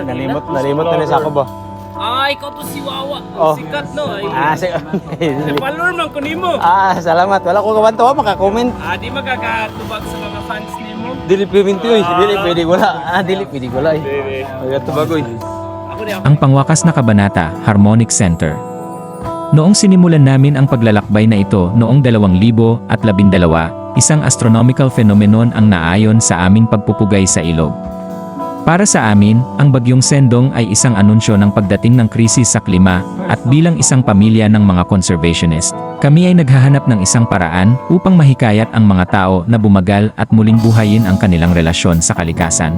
Nalimot na rin sa ako ba? Ikaw to si Wawa. Oh. Sikat, no? Follower man ko nimo. Salamat. Wala ko kabanto maka-comment. Di magkakatubag sa mga fans nimo. Dili pwede dili pwede wala. Dili pwede wala. Tubagoy. Ang pangwakas na kabanata, Harmonic Center. Noong sinimulan namin ang paglalakbay na ito noong 2012, isang astronomical phenomenon ang naayon sa aming pagpupugay sa ilog. Para sa amin, ang Bagyong Sendong ay isang anunsyo ng pagdating ng krisis sa klima, at bilang isang pamilya ng mga conservationist, kami ay naghahanap ng isang paraan upang mahikayat ang mga tao na bumagal at muling buhayin ang kanilang relasyon sa kalikasan.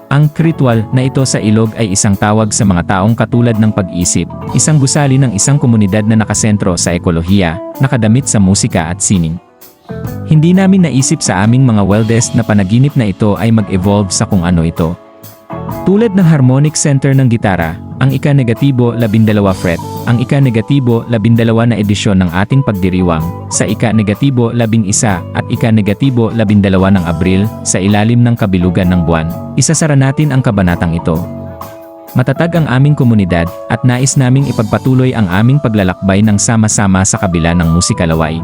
Ang ritual na ito sa ilog ay isang tawag sa mga taong katulad ng pag-isip, isang gusali ng isang komunidad na nakasentro sa ekolohiya, nakadamit sa musika at sining. Hindi namin naisip sa aming mga wildest na panaginip na ito ay mag-evolve sa kung ano ito. Tulad ng harmonic center ng gitara, ang ika-12 fret, ang ika-12 na edisyon ng ating pagdiriwang, sa ika-11 at ika-12 ng Abril, sa ilalim ng kabilugan ng buwan, isasara natin ang kabanatang ito. Matatag ang aming komunidad, at nais naming ipagpatuloy ang aming paglalakbay ng sama-sama sa kabila ng musikalaway.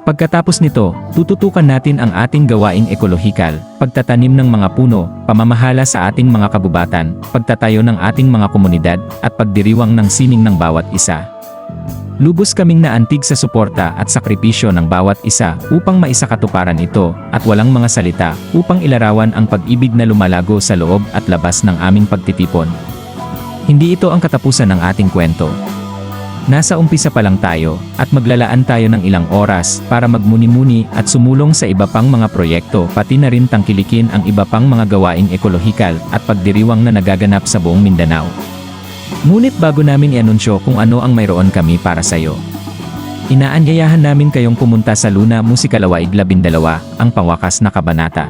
Pagkatapos nito, tututukan natin ang ating gawaing ekolohikal, pagtatanim ng mga puno, pamamahala sa ating mga kabubatan, pagtatayo ng ating mga komunidad, at pagdiriwang ng sining ng bawat isa. Lubos kaming naantig sa suporta at sakripisyo ng bawat isa upang maisakatuparan ito, at walang mga salita upang ilarawan ang pag-ibig na lumalago sa loob at labas ng aming pagtitipon. Hindi ito ang katapusan ng ating kwento. Nasa umpisa pa lang tayo, at maglalaan tayo ng ilang oras para magmuni-muni at sumulong sa iba pang mga proyekto, pati na rin tangkilikin ang iba pang mga gawaing ekolohikal at pagdiriwang na nagaganap sa buong Mindanao. Ngunit bago namin i-anunsyo kung ano ang mayroon kami para sa iyo, inaanyayahan namin kayong pumunta sa Luna Musikalaway 12, ang pangwakas na kabanata.